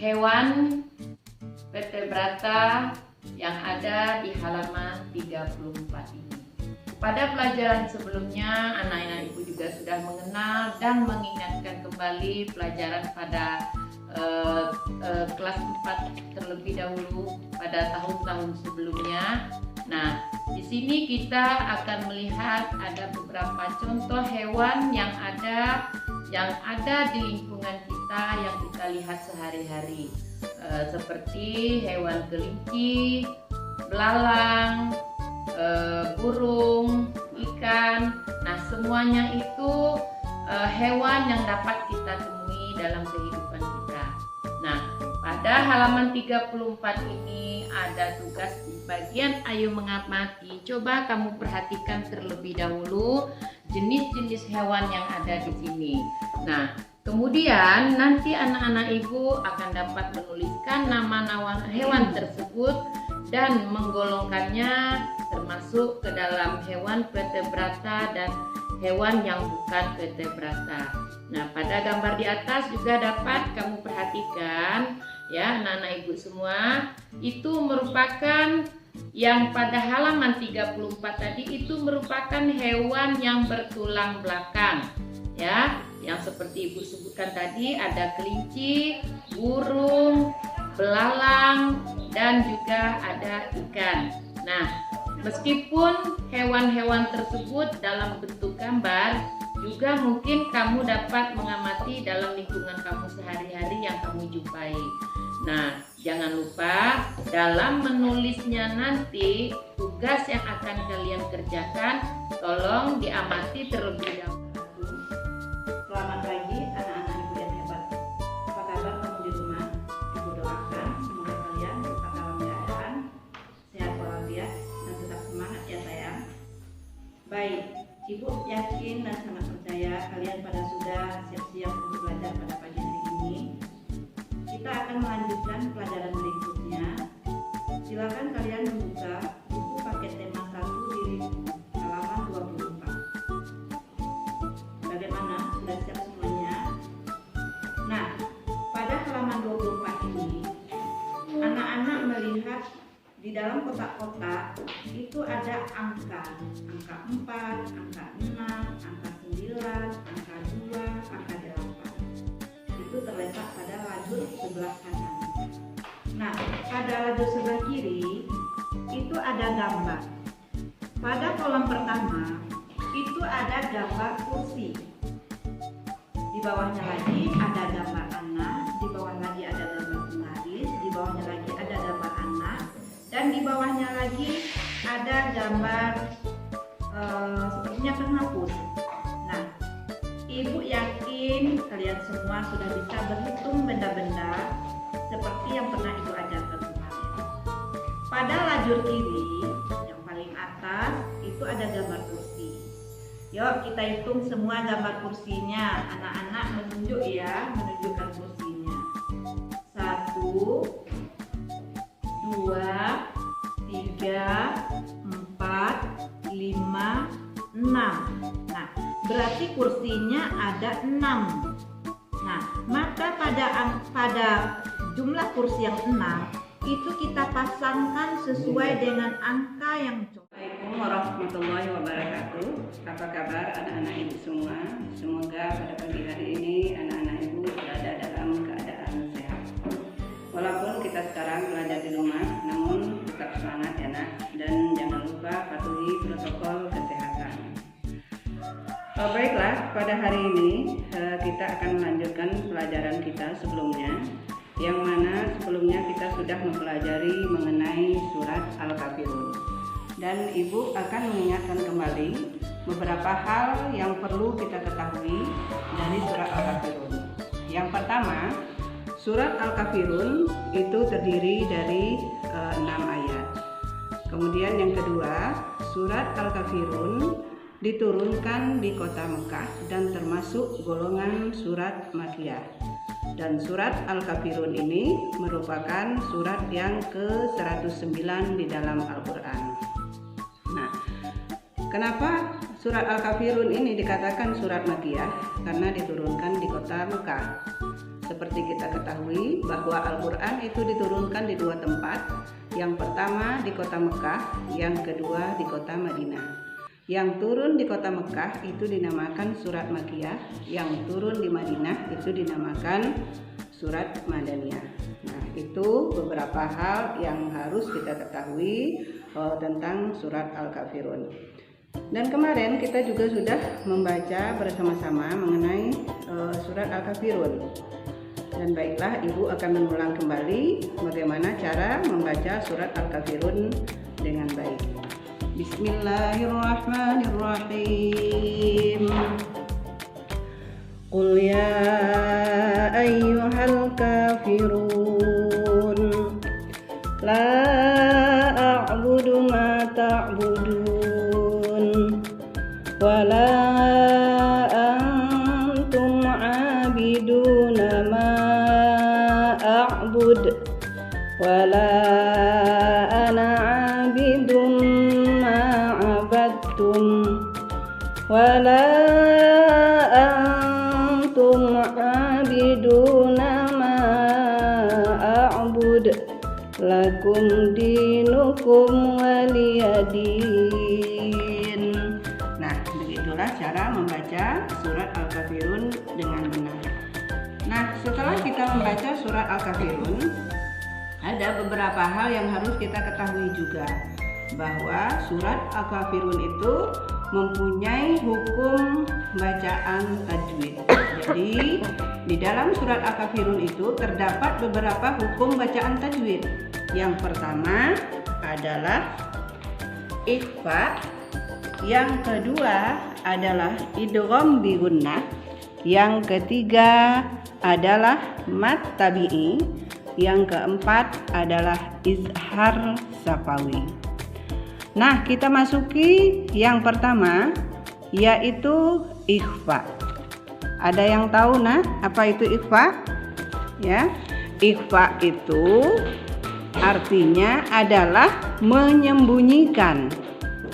hewan vertebrata yang ada di halaman 34 ini. Pada pelajaran sebelumnya, anak-anak ibu juga sudah mengenal dan mengingatkan kembali pelajaran pada kelas 4 terlebih dahulu pada tahun-tahun sebelumnya. Nah, di sini kita akan melihat ada beberapa contoh hewan yang ada di lingkungan kita yang kita lihat sehari-hari, seperti hewan kelinci, belalang, burung, ikan. Nah, semuanya itu hewan yang dapat kita temui dalam kehidupan kita. Nah, pada halaman 34 ini ada tugas di bagian ayo mengamati. Coba kamu perhatikan terlebih dahulu jenis-jenis hewan yang ada di sini. Nah, kemudian nanti anak-anak ibu akan dapat menuliskan nama-nama hewan tersebut dan menggolongkannya termasuk ke dalam hewan vertebrata dan hewan yang bukan vertebrata. Nah, pada gambar di atas juga dapat kamu perhatikan ya anak-anak ibu semua, itu merupakan yang pada halaman 34 tadi itu merupakan hewan yang bertulang belakang ya, yang seperti ibu sebutkan tadi ada kelinci, burung, belalang, dan juga ada ikan. Nah, meskipun hewan-hewan tersebut dalam bentuk gambar, juga mungkin kamu dapat mengamati dalam lingkungan kamu sehari-hari yang kamu jumpai. Nah, jangan lupa dalam menulisnya nanti, tugas yang akan kalian kerjakan, tolong diamati terlebih dahulu. Selamat pagi anak-anak ibu yang hebat. Apa kabar kamu di rumah? Ibu doakan semoga kalian tetap dalam keadaan sehat walafiat dan tetap semangat ya sayang. Baik, ibu yakin dan sangat percaya kalian pada sudah siap-siap untuk belajar pada pagi hari ini. Kita akan melanjutkan pelajaran berikutnya. Silakan kalian membuka buku paket tema 1 di halaman 24. Bagaimana? Sudah siap semuanya? Nah, pada halaman 24 ini, anak-anak melihat di dalam kotak-kotak itu ada angka 4, angka 6, angka 9, angka 2, angka 8. Itu terletak pada lajur sebelah kanan. Nah, pada lajur sebelah kiri itu ada gambar. Pada kolom pertama itu ada gambar kursi. Di bawahnya lagi ada gambar anak, di bawah lagi ada gambar penggaris, di bawahnya lagi ada gambar anak, dan di bawahnya lagi ada gambar sepertinya penghapus. Nah, ibu yakin kalian semua sudah bisa berhitung benda-benda seperti yang pernah ibu ajarkan kemarin. Pada lajur kiri yang paling atas itu ada gambar kursi. Yuk kita hitung semua gambar kursinya. Anak-anak menunjuk ya, menunjukkan kursinya. 1, 2, 3, 4, 5, 6. Nah, berarti kursinya ada 6. Nah, maka pada jumlah kursi yang 6 itu kita pasangkan sesuai dengan angka yang cocok. Assalamualaikum warahmatullahi wabarakatuh. Apa kabar anak-anak ibu semua? Semoga pada pagi hari ini anak-anak ibu berada dalam keadaan sehat. Walaupun kita sekarang belajar di rumah, namun tetap semangat ya nak, dan jangan lupa patuhi protokol kesehatan. Baiklah, pada hari ini kita akan melanjutkan pelajaran kita sebelumnya, yang mana sebelumnya kita sudah mempelajari mengenai surat Al-Kafirun. Dan ibu akan mengingatkan kembali beberapa hal yang perlu kita ketahui dari surat Al-Kafirun. Yang pertama, surat Al-Kafirun itu terdiri dari 6 ayat. Kemudian yang kedua, surat Al-Kafirun diturunkan di kota Mekah dan termasuk golongan surat Makkiyah. Dan surat Al-Kafirun ini merupakan surat yang ke-109 di dalam Al-Quran. Nah, kenapa surat Al-Kafirun ini dikatakan surat Makkiyah? Karena diturunkan di kota Mekah. seperti kita ketahui bahwa Al-Quran itu diturunkan di dua tempat. Yang pertama di kota Mekah, yang kedua di kota Madinah. Yang turun di kota Mekah itu dinamakan surat Makkiyah, yang turun di Madinah itu dinamakan surat Madaniyah. Nah, itu beberapa hal yang harus kita ketahui tentang surat Al-Kafirun. Dan kemarin kita juga sudah membaca bersama-sama mengenai surat Al-Kafirun. Dan baiklah, Ibu akan mengulang kembali bagaimana cara membaca surat Al-Kafirun dengan baik. Bismillahirrahmanirrahim. Qul ya ayyuhal kafirun la a'budu ma ta'budun wa la antum 'abiduna ma a'bud wa la ana 'abidum ma 'abadtum wa la antum 'abiduna ma a'bud lakum dinukum waliyadin. Nah, begitulah cara membaca surat Al-Kafirun dengan benar. Nah, setelah kita membaca surat Al-Kafirun, ada beberapa hal yang harus kita ketahui juga, bahwa surat Al-Kafirun itu mempunyai hukum bacaan tajwid. Jadi di dalam surat Al-Kafirun itu terdapat beberapa hukum bacaan tajwid. Yang pertama adalah ikhfa, yang kedua adalah idgham bi gunnah, yang ketiga adalah mad tabi'i, yang keempat adalah izhar safawi. Nah, kita masuki yang pertama, yaitu ikhfa. Ada yang tahu apa itu ikhfa? Ya, ikhfa itu artinya adalah menyembunyikan,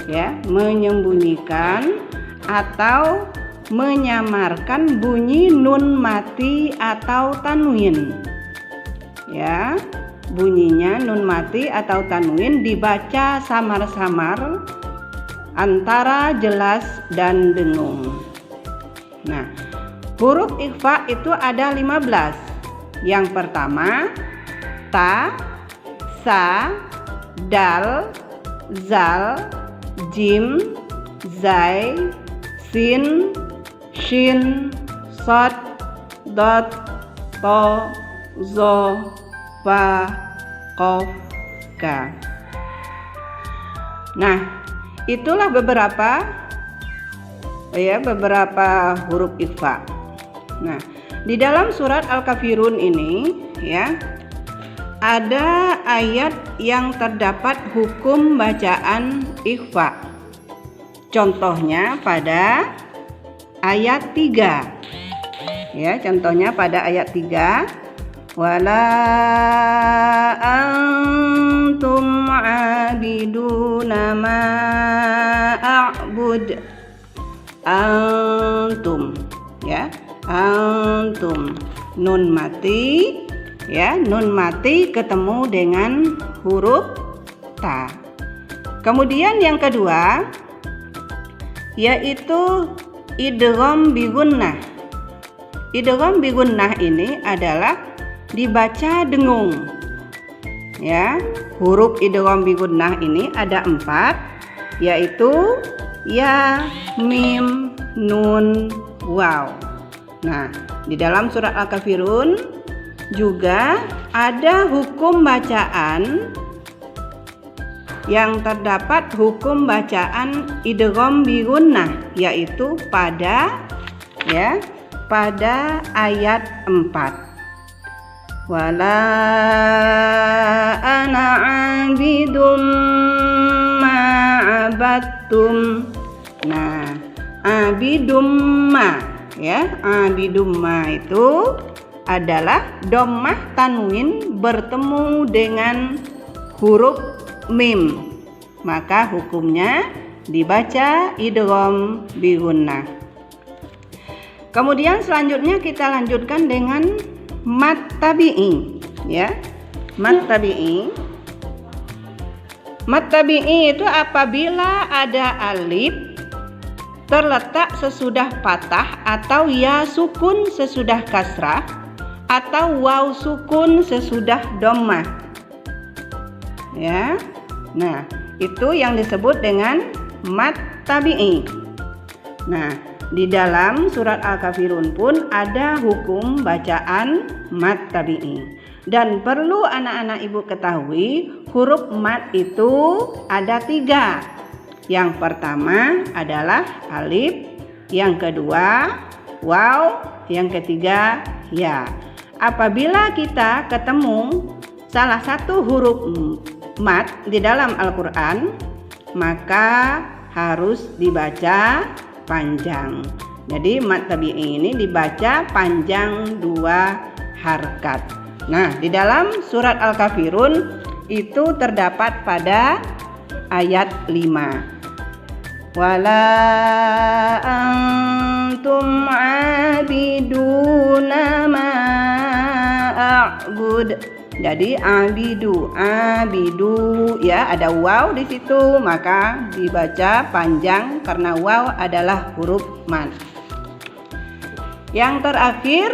ya, menyembunyikan atau menyamarkan bunyi nun mati atau tanwin. Ya, bunyinya nun mati atau tanwin dibaca samar-samar antara jelas dan dengung. Nah, huruf ikhfa itu ada 15. Yang pertama ta, sa, dal, zal, jim, zai, sin, shin, sad, dot, to, zo, fa, qaf, ka. Nah, itulah beberapa huruf ikhfa. Nah, di dalam surat Al-Kafirun ini ya, ada ayat yang terdapat hukum bacaan ikhfa. Contohnya pada ayat 3. Ya, contohnya pada ayat 3. Wala antum 'abiduna ma a'bud. Antum, ya, antum, nun mati, ya, nun mati ketemu dengan huruf ta. Kemudian yang kedua yaitu idgham bi gunnah. Idgham bi gunnah ini adalah dibaca dengung. Ya, huruf idgham bi gunnah ini ada 4, yaitu ya, mim, nun, waw. Nah, di dalam surat Al-Kafirun juga ada hukum bacaan yang terdapat hukum bacaan idgham bi gunnah, yaitu pada ayat 4. Wala ana 'abidum ma 'abadtum. Nah, abidum ma, ya, abidum ma itu adalah dhammah tanwin bertemu dengan huruf mim, maka hukumnya dibaca idgham bi gunnah. Kemudian selanjutnya kita lanjutkan dengan mad tabi'i, ya. Mad tabi'i. Mad tabi'i itu apabila ada alif terletak sesudah patah atau ya sukun sesudah kasrah atau waw sukun sesudah dhammah. Ya. Nah, itu yang disebut dengan mad tabi'i. Nah, di dalam surat Al-Kafirun pun ada hukum bacaan mad tabi'i. Dan perlu anak-anak ibu ketahui, huruf mad itu ada 3. Yang pertama adalah alif, yang kedua waw, yang ketiga ya. Apabila kita ketemu salah satu huruf mad di dalam Al-Quran, maka harus dibaca panjang. Jadi mad tabi'i ini dibaca panjang 2 harkat. Nah, di dalam surat Al-Kafirun itu terdapat pada ayat 5. Wala antum abiduna ma a'bud. Jadi abidu ya, ada waw di situ, maka dibaca panjang karena waw adalah huruf mad. Yang terakhir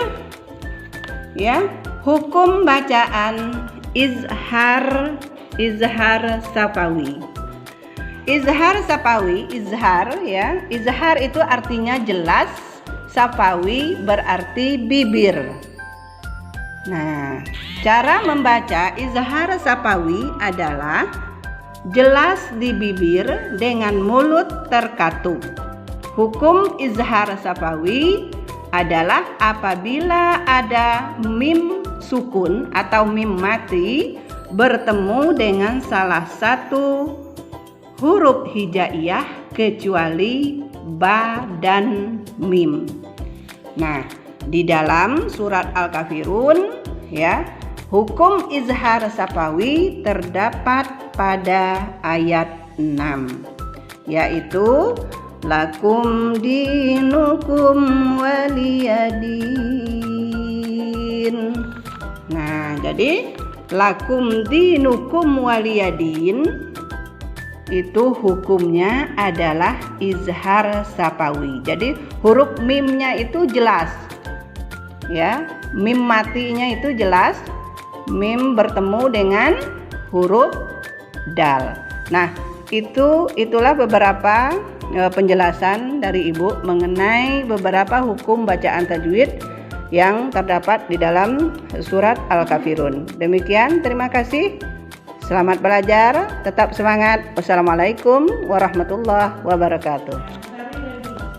ya, hukum bacaan izhar safawi. Izhar safawi, izhar ya. Izhar itu artinya jelas, safawi berarti bibir. Nah, cara membaca izhar safawi adalah jelas di bibir dengan mulut terkatup. Hukum izhar safawi adalah apabila ada mim sukun atau mim mati bertemu dengan salah satu huruf hijaiyah kecuali ba dan mim. Nah, di dalam surat Al-Kafirun ya, hukum izhar safawi terdapat pada ayat 6, yaitu lakum dinukum waliyadin. Nah, jadi lakum dinukum waliyadin itu hukumnya adalah izhar safawi. Jadi huruf mimnya itu jelas. Ya, mim matinya itu jelas. Mim bertemu dengan huruf dal. Nah, itulah beberapa penjelasan dari Ibu mengenai beberapa hukum bacaan tajwid yang terdapat di dalam surat Al-Kafirun. Demikian, terima kasih. Selamat belajar, tetap semangat. Wassalamualaikum warahmatullahi wabarakatuh.